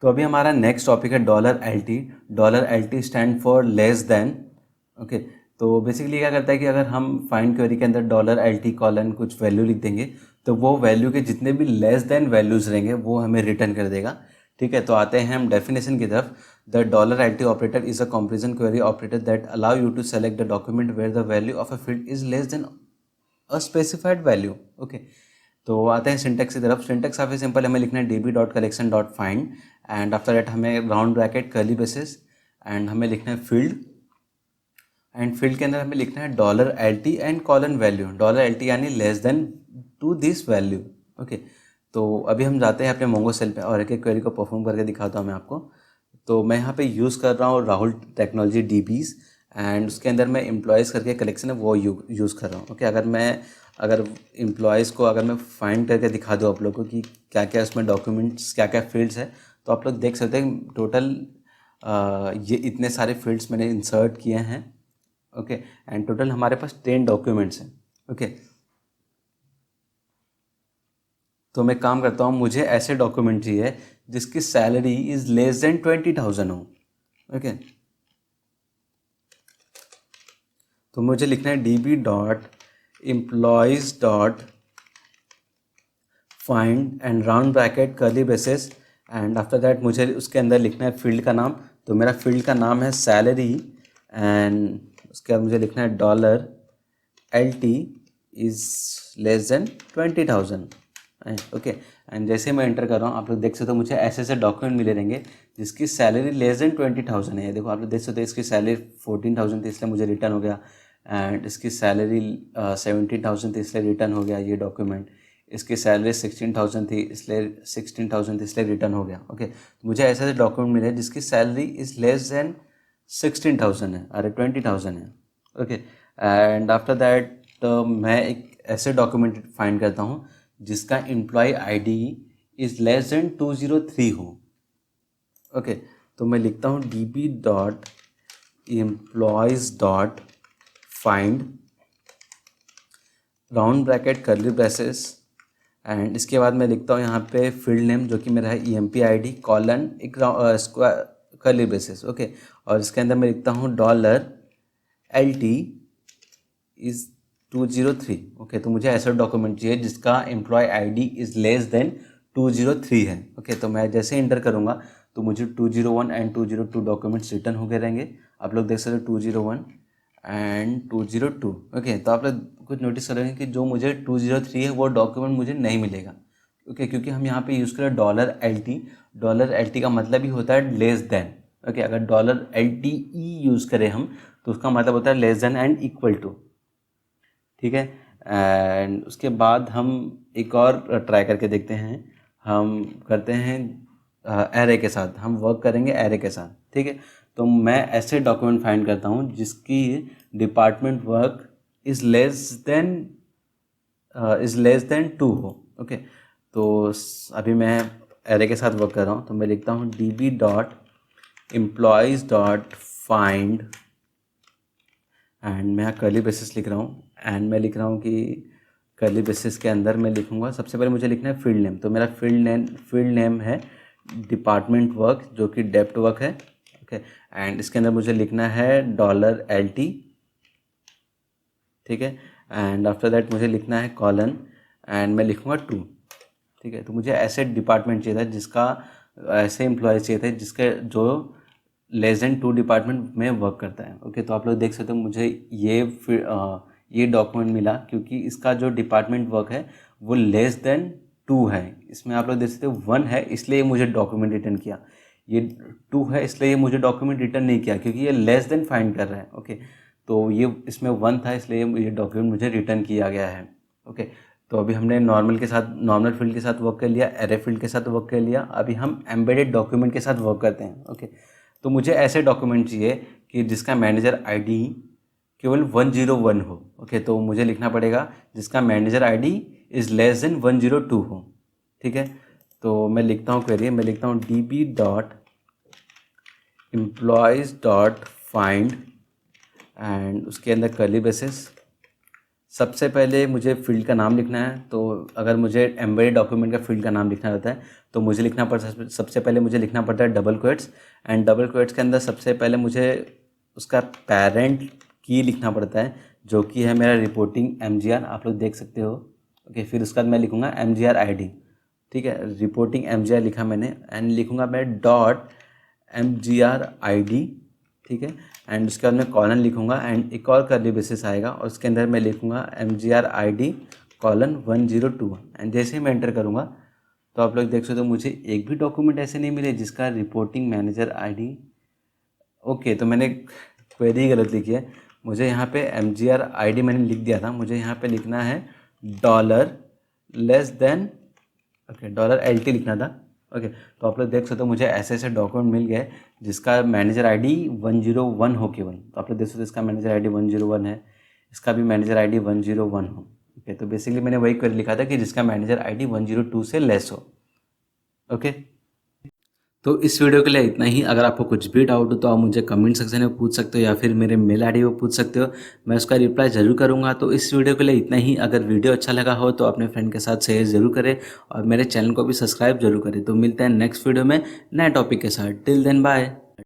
तो अभी हमारा नेक्स्ट टॉपिक है dollar L T. Dollar L T stand for less than. Okay, तो बेसिकली क्या करता है कि अगर हम फाइंड क्वेरी के अंदर डॉलर एल टी कॉलन कुछ वैल्यू लिख देंगे तो वो वैल्यू के जितने भी लेस देन वैल्यूज रहेंगे वो हमें रिटर्न कर देगा। ठीक है, तो आते हैं हम डेफिनेशन की तरफ। The dollar L T operator is a comparison query operator that allow you to select the document where the value of a field is less than a specified value. Okay, तो आते हैं syntax की तरफ। Syntax काफ़ी simple, हमें लिखना है db.collection.find and after that हमें round bracket curly braces and हमें लिखना है फील्ड एंड फील्ड के अंदर हमें लिखना है dollar L t and colon value. Dollar L t यानी less than to this value. Okay, तो अभी हम जाते हैं अपने मोंगो सेल पे और एक एक क्वेरी को परफॉर्म करके दिखाता हूँ मैं आपको। तो मैं यहाँ पे यूज़ कर रहा हूँ राहुल टेक्नोलॉजी डीबीज एंड उसके अंदर मैं एम्प्लॉयज़ करके कलेक्शन है वो यूज़ कर रहा हूँ। ओके, अगर एम्प्लॉयज़ को अगर मैं फाइंड करके दिखा दूँ आप लोगों को कि क्या क्या उसमें डॉक्यूमेंट्स क्या क्या फील्ड्स है, तो आप लोग देख सकते हैं टोटल ये इतने सारे फील्ड्स मैंने इंसर्ट किए हैं। ओके, एंड टोटल हमारे पास 10 डॉक्यूमेंट्स हैं। ओके, तो मैं काम करता हूँ, मुझे ऐसे डॉक्यूमेंट चाहिए जिसकी सैलरी इज लेस देन 20,000 हो। ओके, तो मुझे लिखना है db.employees.find and round bracket curly braces and after that मुझे उसके अंदर लिखना है फील्ड का नाम। तो मेरा फील्ड का नाम है सैलरी एंड उसके बाद मुझे लिखना है dollar L T is less then 20,000। Okay, and जैसे मैं एंटर कर रहा हूँ आप लोग देख सकते हो मुझे ऐसे ऐसे डॉक्यूमेंट मिले रहेंगे जिसकी सैलरी लेस देन 20,000 है। देखो आप लोग देख सकते हो इसकी सैलरी 14,000 थी इसलिए मुझे रिटर्न हो गया एंड इसकी सैलरी 17,000 थी इसलिए रिटर्न हो गया ये डॉक्यूमेंट। इसकी सैलरी 16,000 थी इसलिए रिटर्न हो गया। ओके, तो मुझे ऐसे ऐसे डॉक्यूमेंट मिले जिसकी सैलरी इज़ लेस देन 16,000 है, अरे 20,000 है। ओके, एंड आफ्टर दैट मैं एक ऐसे डॉक्यूमेंट फाइंड करता हूँ जिसका employ ID is less than 203 हो। ओके, तो मैं लिखता हूँ db.employees.find round bracket curly braces and इसके बाद मैं लिखता हूँ यहाँ पे फील्ड नेम जो कि मेरा है EMP ID कॉलन एक स्क्वायर कर्ली ब्रेसेस। ओके, और इसके अंदर मैं लिखता हूँ dollar L T is 203। Okay, तो मुझे ऐसा डॉक्यूमेंट चाहिए जिसका employ ID is less than 203 है। ओके, तो मैं जैसे इंटर करूँगा तो मुझे 201 एंड 202 डॉक्यूमेंट्स रिटर्न होके रहेंगे। आप लोग देख सकते हो 201 एंड 202। ओके, तो आप लोग कुछ नोटिस करेंगे कि जो मुझे 203 है वो डॉक्यूमेंट मुझे नहीं मिलेगा। ओके, क्योंकि हम यहाँ पे यूज़ करें dollar L T. Dollar L T का मतलब ही होता है लेस देन। ओके, अगर dollar L T E use करें हम तो उसका मतलब होता है less than and equal to. ठीक है, एंड उसके बाद हम एक और ट्राई करके देखते हैं। हम करते हैं एरे के साथ, हम वर्क करेंगे एरे के साथ। ठीक है, तो मैं ऐसे डॉक्यूमेंट फाइंड करता हूँ जिसकी department work is less then 2 हो। ओके, तो अभी मैं एरे के साथ वर्क कर रहा हूँ तो मैं लिखता हूँ db.employees.find एंड मैं कर्ली ब्रेसेस लिख रहा हूँ एंड मैं लिख रहा हूँ कि कर्ली ब्रेसेस के अंदर मैं लिखूँगा सबसे पहले मुझे लिखना है फील्ड नेम। तो मेरा फील्ड नेम है डिपार्टमेंट वर्क जो कि डेप्थ वर्क है। ओके, एंड इसके अंदर मुझे लिखना है डॉलर एल टी। ठीक है, एंड आफ्टर दैट मुझे लिखना है कॉलन एंड मैं लिखूँगा 2। ठीक है, तो मुझे ऐसे डिपार्टमेंट चाहिए था जिसका ऐसे एम्प्लॉय चाहिए थे जिसके जो लेस देन 2 डिपार्टमेंट में वर्क करता है। ओके, तो आप लोग देख सकते हो मुझे ये डॉक्यूमेंट मिला क्योंकि इसका जो डिपार्टमेंट वर्क है वो लेस देन 2 है। इसमें आप लोग देख सकते हो 1 है इसलिए मुझे डॉक्यूमेंट रिटर्न किया, ये 2 है इसलिए ये मुझे डॉक्यूमेंट रिटर्न नहीं किया क्योंकि ये लेस देन फाइंड कर रहा है। ओके, तो ये इसमें 1 था इसलिए ये डॉक्यूमेंट मुझे रिटर्न किया गया है। ओके, तो अभी हमने नॉर्मल फील्ड के साथ वर्क कर लिया, एरे फील्ड के साथ वर्क कर लिया, अभी हम एम्बेडेड डॉक्यूमेंट के साथ वर्क करते हैं। ओके, तो मुझे ऐसे डॉक्यूमेंट चाहिए कि जिसका मैनेजर आईडी केवल 101 हो। ओके, तो मुझे लिखना पड़ेगा जिसका manager ID is less then 102 हो। ठीक है, तो मैं लिखता हूँ क्वेरी, मैं लिखता हूँ db.employees.find एंड उसके अंदर कर्ली ब्रेसेस। सबसे पहले मुझे फील्ड का नाम लिखना है, तो अगर मुझे एम्बेडेड डॉक्यूमेंट का फील्ड का नाम लिखना रहता है तो मुझे लिखना पड़ता, सबसे पहले मुझे लिखना पड़ता है double quotes, and double quotes के अंदर सबसे पहले मुझे उसका पेरेंट की लिखना पड़ता है, जो कि है मेरा रिपोर्टिंग MGR, आप लोग देख सकते हो। ओके, फिर उसके बाद मैं लिखूँगा MGR ID, ठीक है, रिपोर्टिंग MGR लिखा मैंने, एंड लिखूँगा मैं डॉट MGR ID, ठीक है, एंड उसके बाद मैं कॉलन लिखूँगा, एंड एक और कर्ली ब्रेसेस आएगा और उसके अंदर मैं लिखूँगा MGR ID कॉलन 1021, एंड जैसे ही मैं एंटर करूँगा तो आप लोग देख सकते हो मुझे एक भी डॉक्यूमेंट ऐसे नहीं मिले जिसका रिपोर्टिंग मैनेजर ID। ओके, तो मैंने क्वेरी गलत लिखी है, मुझे यहाँ पे MGR ID मैंने लिख दिया था, मुझे यहाँ पे लिखना है dollar less than, okay, $LT लिखना था। ओके, तो आप लोग देख सकते हो मुझे ऐसे ऐसे डॉक्यूमेंट मिल गए जिसका मैनेजर ID 101 हो केवल, तो आप लोग देख सकते हो इसका मैनेजर ID 101 है, इसका भी मैनेजर ID 101 हो। ओके, तो बेसिकली मैंने वही क्वेरी लिखा था कि जिसका मैनेजर ID 102 से लेस हो। ओके, तो इस वीडियो के लिए इतना ही। अगर आपको कुछ भी डाउट हो तो आप मुझे कमेंट सेक्शन में पूछ सकते हो या फिर मेरे मेल ID पर पूछ सकते हो, मैं उसका रिप्लाई ज़रूर करूँगा। तो इस वीडियो के लिए इतना ही। अगर वीडियो अच्छा लगा हो तो अपने फ्रेंड के साथ शेयर ज़रूर करें और मेरे चैनल को भी सब्सक्राइब जरूर करें। तो मिलते हैं नेक्स्ट वीडियो में नए टॉपिक के साथ। Till then bye.